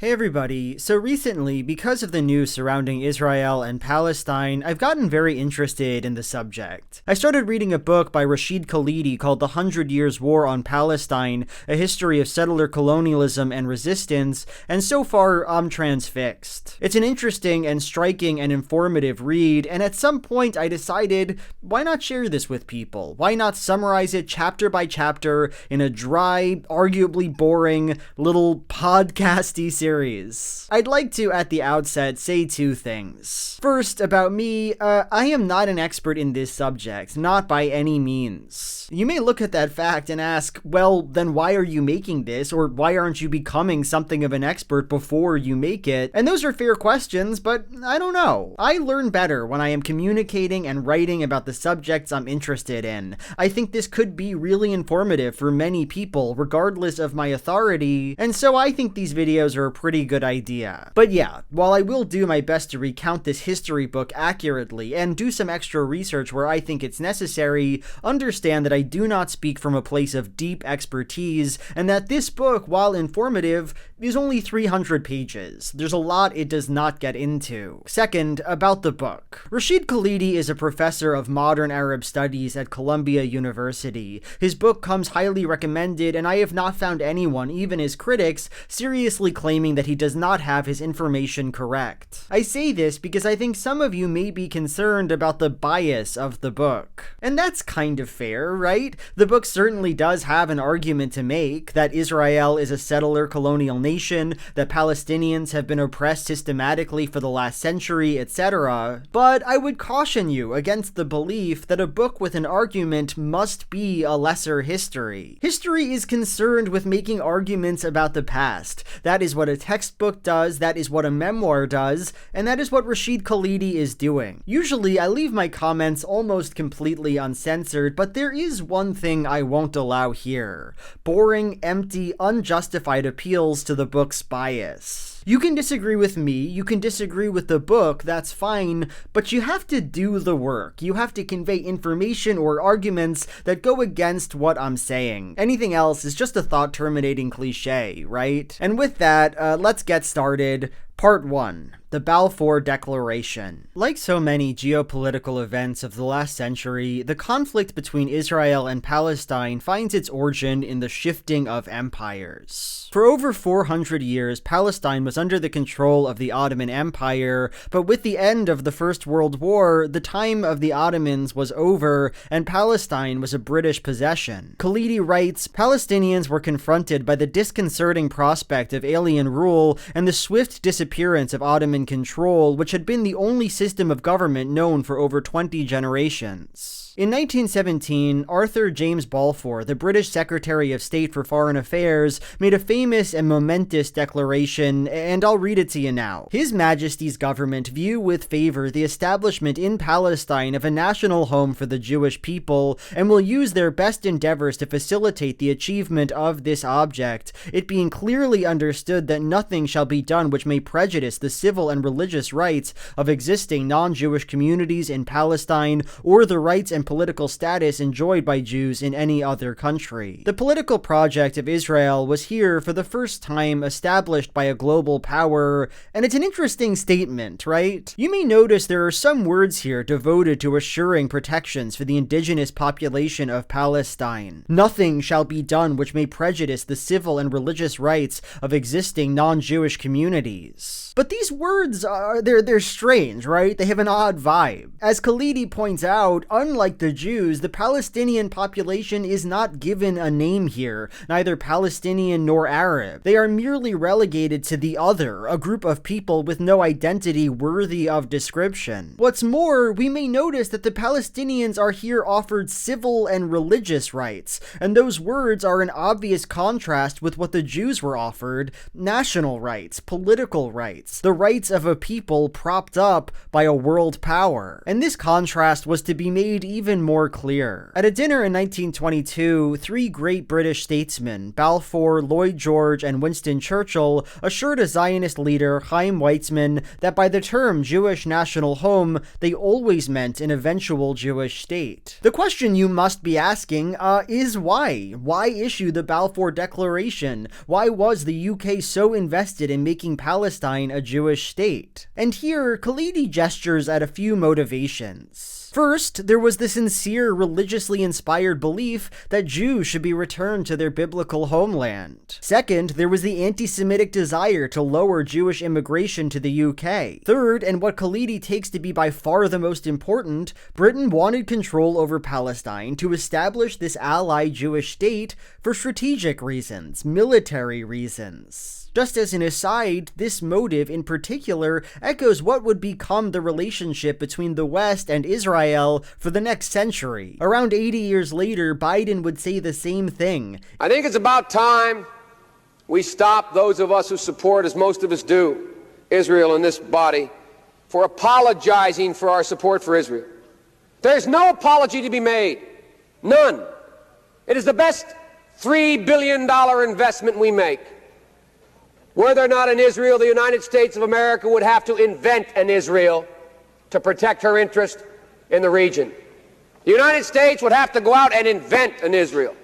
Hey everybody, so recently, because of the news surrounding Israel and Palestine, I've gotten very interested in the subject. I started reading a book by Rashid Khalidi called The 100 Years' War on Palestine, A History of Settler Colonialism and Resistance, and so far, I'm transfixed. It's an interesting and striking and informative read, and at some point I decided, why not share this with people? Why not summarize it chapter by chapter in a dry, arguably boring, little podcasty series? I'd like to, at the outset, say two things. First, about me, I am not an expert in this subject, not by any means. You may look at that fact and ask, well, then why are you making this, or why aren't you becoming something of an expert before you make it? And those are fair questions, but I don't know. I learn better when I am communicating and writing about the subjects I'm interested in. I think this could be really informative for many people, regardless of my authority, and so I think these videos are a pretty good idea. But yeah, while I will do my best to recount this history book accurately and do some extra research where I think it's necessary, understand that I do not speak from a place of deep expertise, and that this book, while informative, is only 300 pages. There's a lot it does not get into. Second, about the book. Rashid Khalidi is a professor of modern Arab studies at Columbia University. His book comes highly recommended, and I have not found anyone, even his critics, seriously claiming that he does not have his information correct. I say this because I think some of you may be concerned about the bias of the book. And that's kind of fair, right? The book certainly does have an argument to make, that Israel is a settler colonial nation, that Palestinians have been oppressed systematically for the last century, etc. But I would caution you against the belief that a book with an argument must be a lesser history. History is concerned with making arguments about the past. That is what a textbook does, that is what a memoir does, and that is what Rashid Khalidi is doing. Usually, I leave my comments almost completely uncensored, but there is one thing I won't allow here. Boring, empty, unjustified appeals to the book's bias. You can disagree with me, you can disagree with the book, that's fine, but you have to do the work. You have to convey information or arguments that go against what I'm saying. Anything else is just a thought-terminating cliche, right? And with that, let's get started. Part 1. The Balfour Declaration. Like so many geopolitical events of the last century, the conflict between Israel and Palestine finds its origin in the shifting of empires. For over 400 years, Palestine was under the control of the Ottoman Empire, but with the end of the First World War, the time of the Ottomans was over, and Palestine was a British possession. Khalidi writes, Palestinians were confronted by the disconcerting prospect of alien rule and the swift disappearance of Ottoman control, which had been the only system of government known for over 20 generations. In 1917, Arthur James Balfour, the British Secretary of State for Foreign Affairs, made a famous and momentous declaration, and I'll read it to you now. His Majesty's government view with favor the establishment in Palestine of a national home for the Jewish people, and will use their best endeavors to facilitate the achievement of this object, it being clearly understood that nothing shall be done which may prejudice the civil and religious rights of existing non-Jewish communities in Palestine, or the rights and political status enjoyed by Jews in any other country. The political project of Israel was here for the first time established by a global power, and it's an interesting statement, right? You may notice there are some words here devoted to assuring protections for the indigenous population of Palestine. Nothing shall be done which may prejudice the civil and religious rights of existing non-Jewish communities. But these words they're strange, right? They have an odd vibe. As Khalidi points out, unlike the Jews, the Palestinian population is not given a name here, neither Palestinian nor Arab. They are merely relegated to the other, a group of people with no identity worthy of description. What's more, we may notice that the Palestinians are here offered civil and religious rights, and those words are in obvious contrast with what the Jews were offered: national rights, political rights, the rights defense of a people propped up by a world power. And this contrast was to be made even more clear. At a dinner in 1922, three great British statesmen, Balfour, Lloyd George, and Winston Churchill, assured a Zionist leader, Chaim Weizmann, that by the term Jewish national home, they always meant an eventual Jewish state. The question you must be asking is why? Why issue the Balfour Declaration? Why was the UK so invested in making Palestine a Jewish state? And here, Khalidi gestures at a few motivations. First, there was the sincere, religiously inspired belief that Jews should be returned to their biblical homeland. Second, there was the anti-Semitic desire to lower Jewish immigration to the UK. Third, and what Khalidi takes to be by far the most important, Britain wanted control over Palestine to establish this allied Jewish state for strategic reasons, military reasons. Just as an aside, this motive in particular echoes what would become the relationship between the West and Israel for the next century. Around 80 years later, Biden would say the same thing. I think it's about time we stop, those of us who support, as most of us do, Israel in this body, for apologizing for our support for Israel. There's no apology to be made. None. It is the best $3 billion investment we make. Whether or not in Israel, the United States of America would have to invent an Israel to protect her interest in the region. The United States would have to go out and invent an Israel.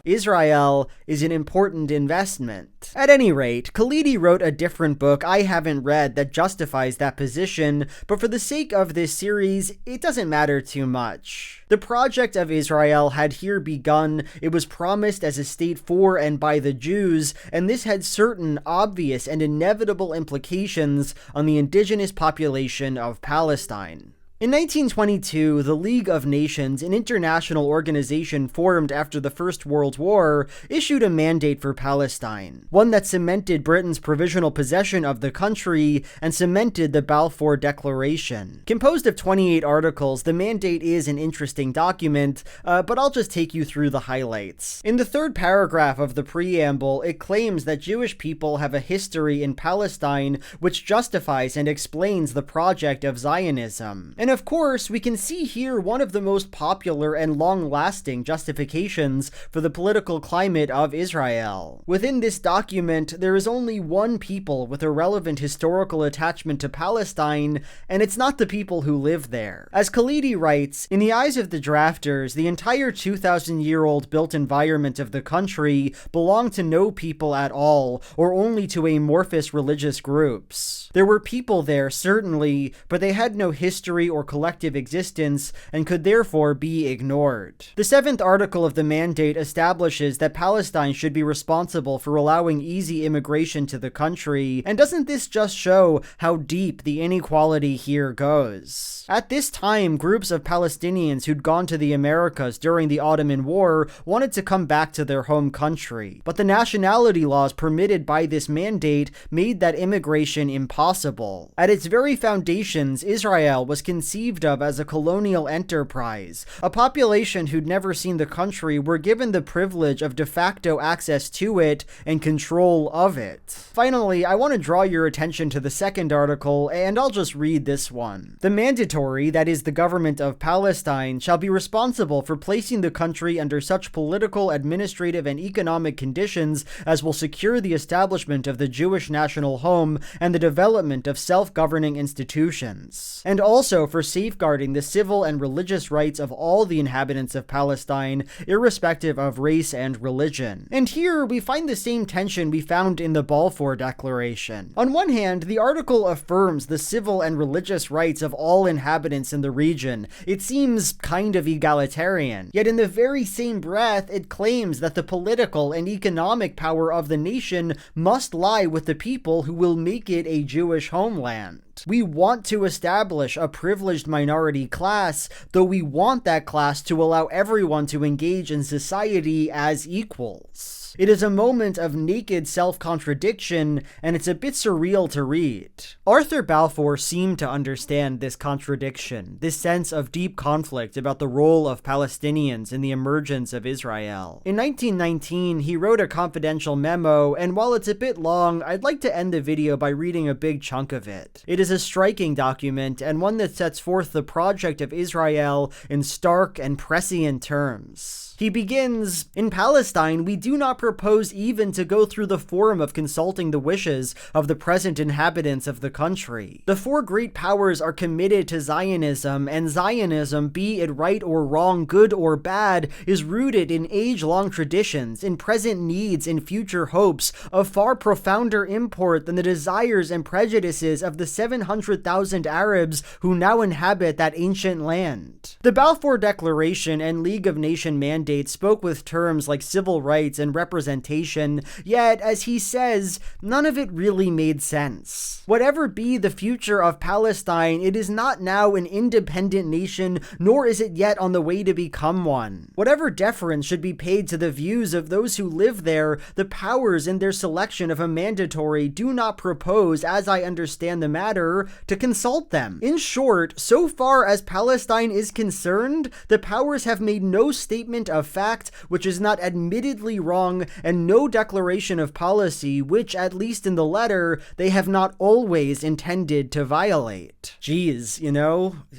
Israel is an important investment. At any rate, Khalidi wrote a different book I haven't read that justifies that position, but for the sake of this series, it doesn't matter too much. The project of Israel had here begun, it was promised as a state for and by the Jews, and this had certain obvious and inevitable implications on the indigenous population of Palestine. In 1922, the League of Nations, an international organization formed after the First World War, issued a mandate for Palestine, one that cemented Britain's provisional possession of the country and cemented the Balfour Declaration. Composed of 28 articles, the mandate is an interesting document, but I'll just take you through the highlights. In the third paragraph of the preamble, it claims that Jewish people have a history in Palestine which justifies and explains the project of Zionism. And of course, we can see here one of the most popular and long-lasting justifications for the political climate of Israel. Within this document, there is only one people with a relevant historical attachment to Palestine, and it's not the people who live there. As Khalidi writes, in the eyes of the drafters, the entire 2,000-year-old built environment of the country belonged to no people at all, or only to amorphous religious groups. There were people there, certainly, but they had no history or collective existence and could therefore be ignored. The seventh article of the mandate establishes that Palestine should be responsible for allowing easy immigration to the country, and doesn't this just show how deep the inequality here goes? At this time, groups of Palestinians who'd gone to the Americas during the Ottoman War wanted to come back to their home country, but the nationality laws permitted by this mandate made that immigration impossible. At its very foundations, Israel was conceived of as a colonial enterprise. A population who'd never seen the country were given the privilege of de facto access to it and control of it. Finally, I want to draw your attention to the second article, and I'll just read this one. The mandatory, that is the government of Palestine, shall be responsible for placing the country under such political, administrative, and economic conditions as will secure the establishment of the Jewish national home and the development of self-governing institutions, and also for safeguarding the civil and religious rights of all the inhabitants of Palestine, irrespective of race and religion. And here we find the same tension we found in the Balfour Declaration. On one hand, the article affirms the civil and religious rights of all inhabitants in the region. It seems kind of egalitarian. Yet in the very same breath, it claims that the political and economic power of the nation must lie with the people who will make it a Jewish homeland. We want to establish a privileged privileged minority class, though we want that class to allow everyone to engage in society as equals. It is a moment of naked self-contradiction, and it's a bit surreal to read. Arthur Balfour seemed to understand this contradiction, this sense of deep conflict about the role of Palestinians in the emergence of Israel. In 1919, he wrote a confidential memo, and while it's a bit long, I'd like to end the video by reading a big chunk of it. It is a striking document, and one that sets forth the project of Israel in stark and prescient terms. He begins, "In Palestine, we do not propose even to go through the form of consulting the wishes of the present inhabitants of the country. The four great powers are committed to Zionism, and Zionism, be it right or wrong, good or bad, is rooted in age-long traditions, in present needs and future hopes, of far profounder import than the desires and prejudices of the 700,000 Arabs who now inhabit that ancient land." The Balfour Declaration and League of Nations mandate spoke with terms like civil rights and representation, yet, as he says, none of it really made sense. Whatever be the future of Palestine, it is not now an independent nation, nor is it yet on the way to become one. Whatever deference should be paid to the views of those who live there, the powers in their selection of a mandatory do not propose, as I understand the matter, to consult them. In short, so far as Palestine is concerned, the powers have made no statement of fact, which is not admittedly wrong, and no declaration of policy, which, at least in the letter, they have not always intended to violate. Geez,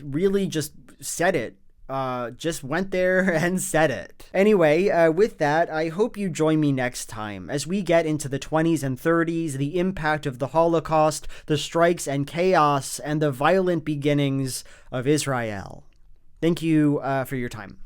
really just said it. Just went there and said it. Anyway, with that, I hope you join me next time as we get into the 20s and 30s, the impact of the Holocaust, the strikes and chaos, and the violent beginnings of Israel. Thank you for your time.